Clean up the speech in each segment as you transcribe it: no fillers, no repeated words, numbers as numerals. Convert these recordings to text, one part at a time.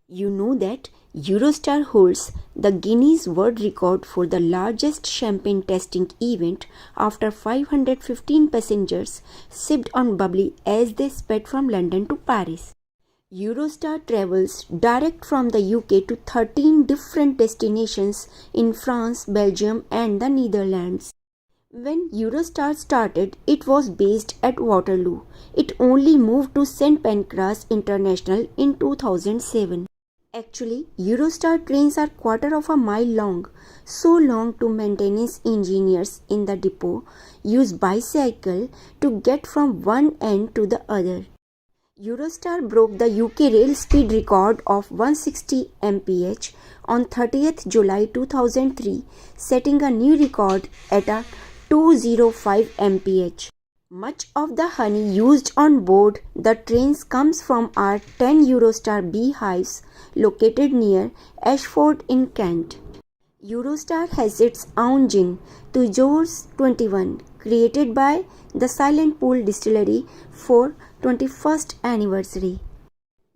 You know that Eurostar holds the Guinness World Record for the largest champagne tasting event after 515 passengers sipped on bubbly as they sped from London to Paris. Eurostar travels direct from the UK to 13 different destinations in France, Belgium, and the Netherlands. When Eurostar started, it was based at Waterloo. It only moved to St. Pancras International in 2007. Actually, Eurostar trains are quarter of a mile long, so long to maintenance engineers in the depot use bicycle to get from one end to the other. Eurostar broke the UK rail speed record of 160 mph on 30th July 2003, setting a new record at a 205 mph. Much of the honey used on board the trains comes from our 10 Eurostar beehives located near Ashford in Kent. Eurostar has its own gin, Tujour's 21, created by the Silent Pool Distillery for 21st anniversary.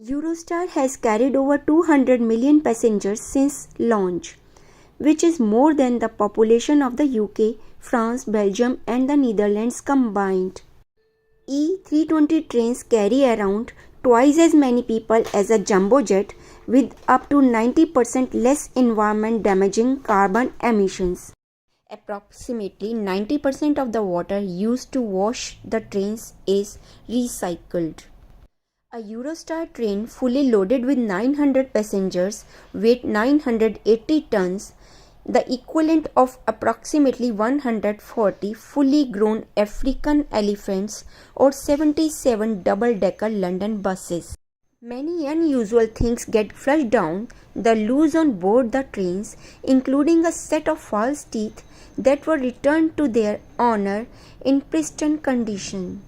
Eurostar has carried over 200 million passengers since launch, which is more than the population of the UK, France, Belgium and the Netherlands combined. E320 trains carry around twice as many people as a jumbo jet with up to 90% less environment damaging carbon emissions. Approximately 90% of the water used to wash the trains is recycled. A Eurostar train fully loaded with 900 passengers weighed 980 tons, the equivalent of approximately 140 fully grown African elephants or 77 double-decker London buses. Many unusual things get flushed down the loose on board the trains, including a set of false teeth that were returned to their owner in pristine condition.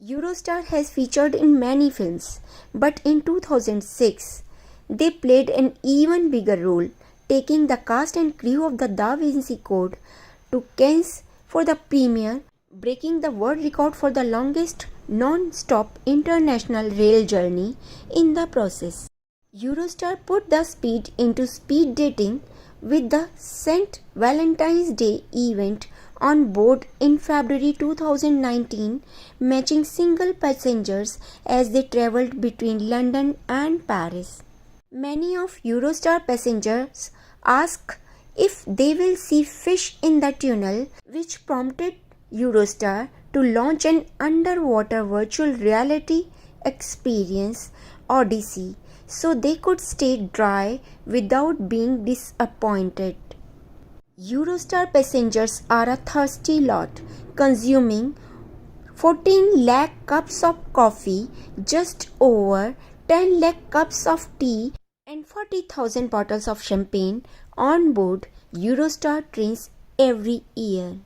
Eurostar has featured in many films, but in 2006, they played an even bigger role, taking the cast and crew of the Da Vinci Code to Cannes for the premiere, breaking the world record for the longest non-stop international rail journey in the process. Eurostar put the speed into speed dating with the St. Valentine's Day event on board in February 2019, matching single passengers as they travelled between London and Paris. Many of Eurostar passengers ask if they will see fish in the tunnel, which prompted Eurostar to launch an underwater virtual reality experience, Odyssey, so they could stay dry without being disappointed. Eurostar passengers are a thirsty lot, consuming 14 lakh cups of coffee, just over 10 lakh cups of tea and 40,000 bottles of champagne on board Eurostar trains every year.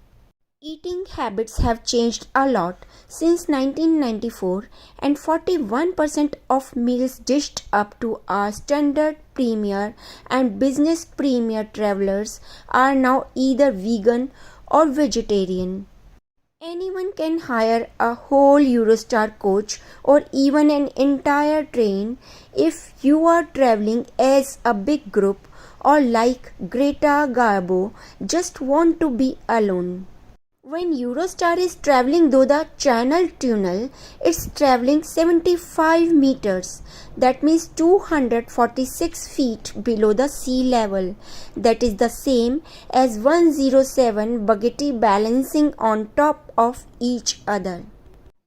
Eating habits have changed a lot since 1994 and 41% of meals dished up to our standard premier and business premier travelers are now either vegan or vegetarian. Anyone can hire a whole Eurostar coach or even an entire train if you are traveling as a big group or like Greta Garbo just want to be alone. When Eurostar is travelling through the Channel Tunnel, it's travelling 75 meters. That means 246 feet below the sea level. That is the same as 107 Bugatti balancing on top of each other.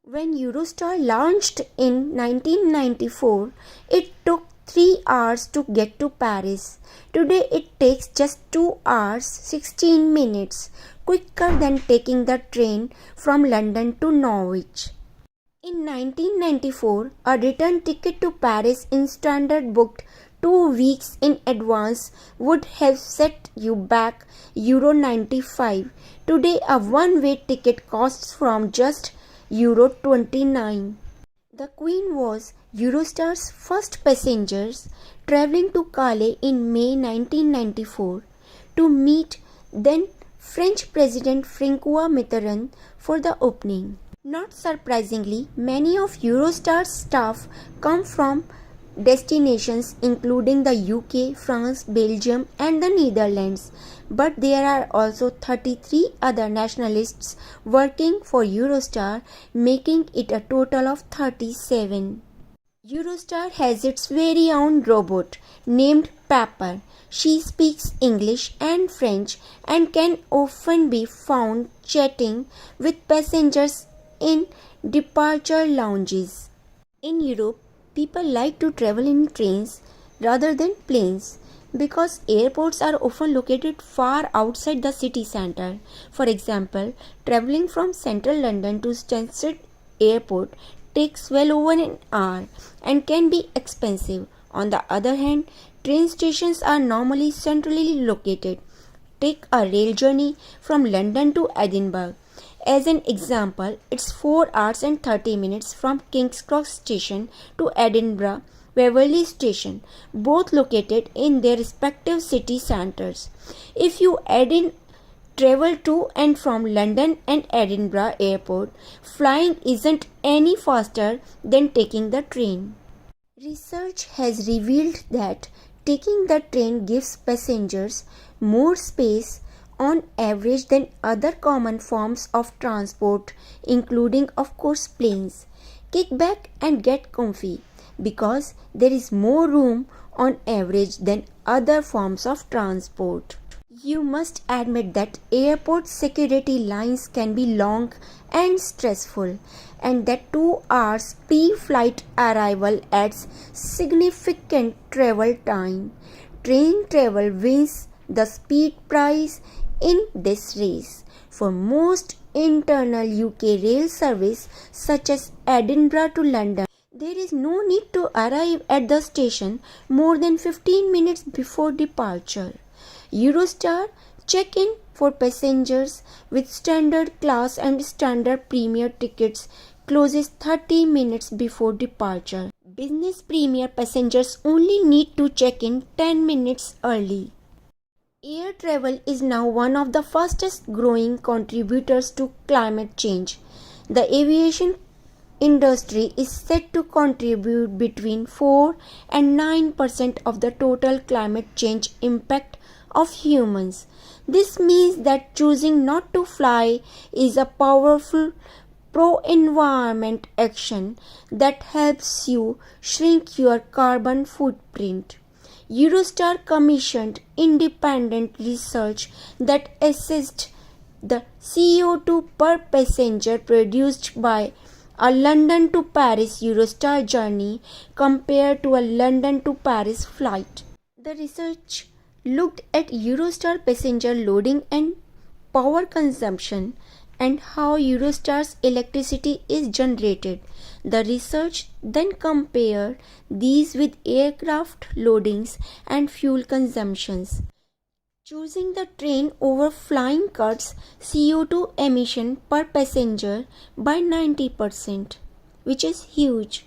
When Eurostar launched in 1994, it took 3 hours to get to Paris. Today it takes just 2 hours 16 minutes, quicker than taking the train from London to Norwich. In 1994, a return ticket to Paris in standard booked 2 weeks in advance would have set you back Euro 95. Today a one-way ticket costs from just Euro 29. The Queen was Eurostar's first passengers travelling to Calais in May 1994 to meet then French President François Mitterrand for the opening. Not surprisingly, many of Eurostar's staff come from destinations including the UK, France, Belgium and the Netherlands, but there are also 33 other nationalists working for Eurostar, making it a total of 37. Eurostar has its very own robot named Pepper. She speaks English and French and can often be found chatting with passengers in departure lounges. In Europe, people like to travel in trains rather than planes because airports are often located far outside the city center. For example, traveling from central London to Stansted Airport takes well over an hour and can be expensive. On the other hand, train stations are normally centrally located. Take a rail journey from London to Edinburgh. As an example, it's 4 hours and 30 minutes from King's Cross Station to Edinburgh Waverley Station, both located in their respective city centres. If you add in travel to and from London and Edinburgh Airport, flying isn't any faster than taking the train. Research has revealed that taking the train gives passengers more space on average than other common forms of transport, including of course planes. Kick back and get comfy because there is more room on average than other forms of transport. You must admit that airport security lines can be long and stressful, and that 2 hours pre-flight arrival adds significant travel time. Train travel wins the speed prize in this race. For most internal UK rail service such as Edinburgh to London, there is no need to arrive at the station more than 15 minutes before departure. Eurostar check-in for passengers with standard class and standard premier tickets closes 30 minutes before departure. Business premier passengers only need to check in 10 minutes early. Air travel is now one of the fastest growing contributors to climate change. The aviation industry is set to contribute between 4 and 9% of the total climate change impact of humans. This means that choosing not to fly is a powerful pro-environment action that helps you shrink your carbon footprint. Eurostar commissioned independent research that assessed the CO2 per passenger produced by a London to Paris Eurostar journey compared to a London to Paris flight. The research looked at Eurostar passenger loading and power consumption and how Eurostar's electricity is generated. The research then compared these with aircraft loadings and fuel consumptions. Choosing the train over flying cuts CO2 emission per passenger by 90%, which is huge.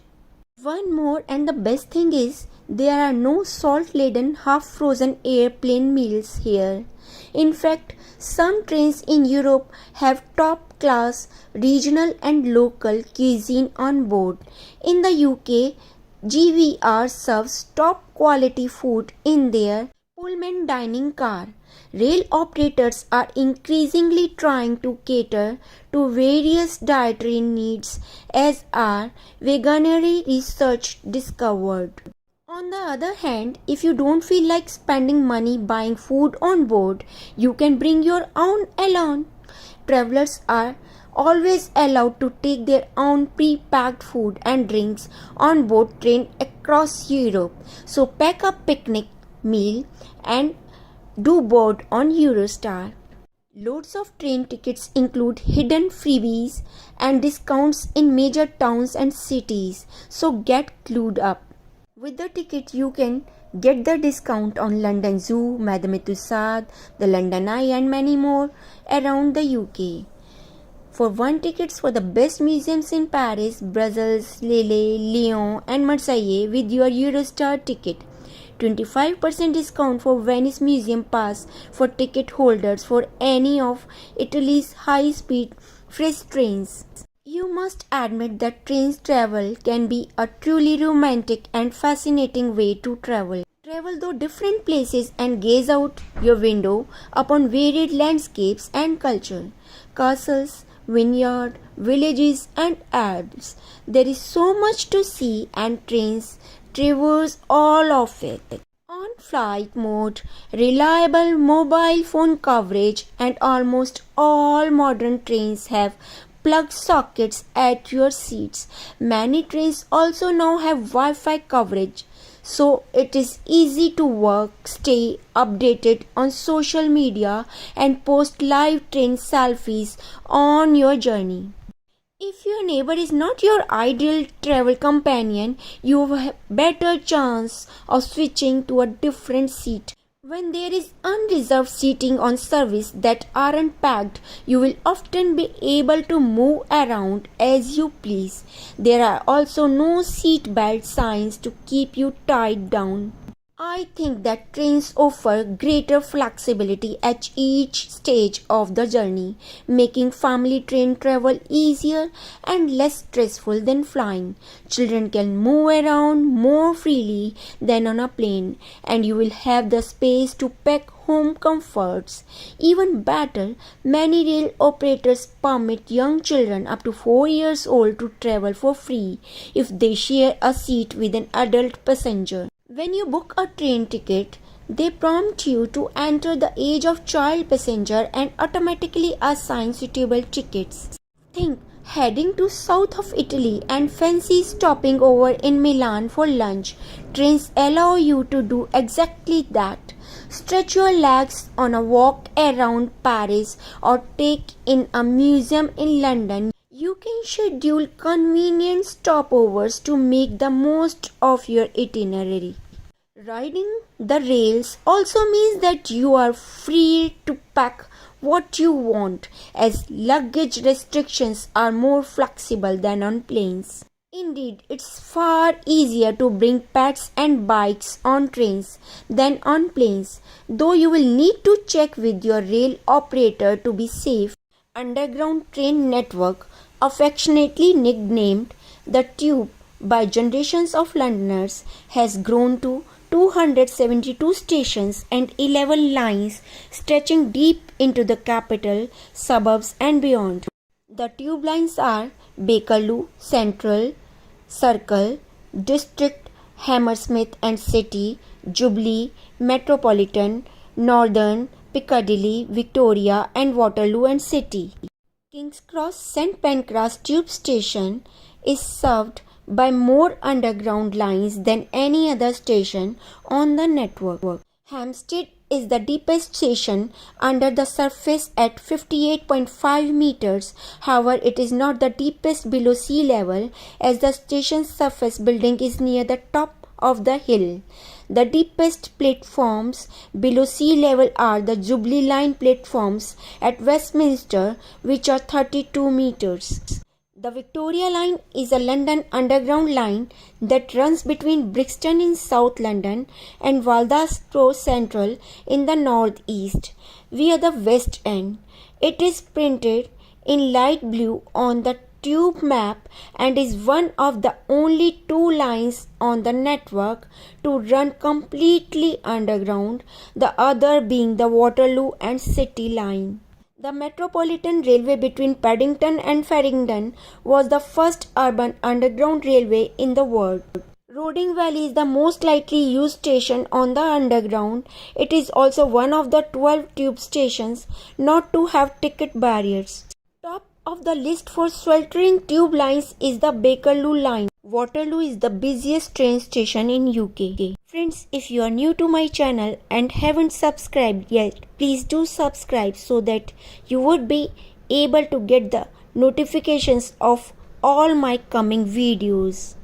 One more and the best thing is there are no salt-laden half-frozen airplane meals here. In fact, some trains in Europe have top-class regional and local cuisine on board. In the UK, GVR serves top-quality food in their Pullman dining car. Rail operators are increasingly trying to cater to various dietary needs, as our veganuary research discovered. On the other hand, if you don't feel like spending money buying food on board, you can bring your own along. Travelers are always allowed to take their own pre-packed food and drinks on board train across Europe. So pack a picnic meal and do board on Eurostar. Loads of train tickets include hidden freebies and discounts in major towns and cities, so get clued up. With the ticket you can get the discount on London Zoo, Madame Tussauds, the London Eye and many more around the UK. For one tickets for the best museums in Paris, Brussels, Lille, Lyon and Marseille with your Eurostar ticket. 25% discount for Venice Museum Pass for ticket holders for any of Italy's high-speed freight trains. You must admit that trains travel can be a truly romantic and fascinating way to travel. Travel through different places and gaze out your window upon varied landscapes and culture. Castles, vineyards, villages and Alps. There is so much to see and trains traverse all of it. On flight mode, reliable mobile phone coverage, and almost all modern trains have plug sockets at your seats. Many trains also now have Wi-Fi coverage, so it is easy to work, stay updated on social media, and post live train selfies on your journey. If your neighbor is not your ideal travel companion, you have a better chance of switching to a different seat. When there is unreserved seating on service that aren't packed, you will often be able to move around as you please. There are also no seat belt signs to keep you tied down. I think that trains offer greater flexibility at each stage of the journey, making family train travel easier and less stressful than flying. Children can move around more freely than on a plane, and you will have the space to pack home comforts. Even better, many rail operators permit young children up to 4 years old to travel for free if they share a seat with an adult passenger. When you book a train ticket, they prompt you to enter the age of child passenger and automatically assign suitable tickets. Think heading to south of Italy and fancy stopping over in Milan for lunch. Trains allow you to do exactly that. Stretch your legs on a walk around Paris or take in a museum in London. You can schedule convenient stopovers to make the most of your itinerary. Riding the rails also means that you are free to pack what you want, as luggage restrictions are more flexible than on planes. Indeed, it's far easier to bring pets and bikes on trains than on planes, though you will need to check with your rail operator to be safe. Underground train network, affectionately nicknamed the Tube by generations of Londoners, has grown to 272 stations and 11 lines stretching deep into the capital, suburbs and beyond. The tube lines are Bakerloo, Central, Circle, District, Hammersmith and City, Jubilee, Metropolitan, Northern, Piccadilly, Victoria and Waterloo and City. King's Cross St Pancras Tube Station is served by more underground lines than any other station on the network. Hampstead is the deepest station under the surface at 58.5 meters. However, it is not the deepest below sea level, as the station's surface building is near the top of the hill. The deepest platforms below sea level are the Jubilee Line platforms at Westminster, which are 32 meters. The Victoria Line is a London Underground line that runs between Brixton in South London and Walthamstow Central in the North East via the West End. It is printed in light blue on the tube map and is one of the only two lines on the network to run completely underground, the other being the Waterloo and City line. The Metropolitan Railway between Paddington and Farringdon was the first urban underground railway in the world. Roding Valley is the most lightly used station on the underground. It is also one of the 12 tube stations not to have ticket barriers. Top of the list for sweltering tube lines is the Bakerloo line. Waterloo is the busiest train station in UK. Friends, if you are new to my channel and haven't subscribed yet, please do subscribe so that you would be able to get the notifications of all my coming videos.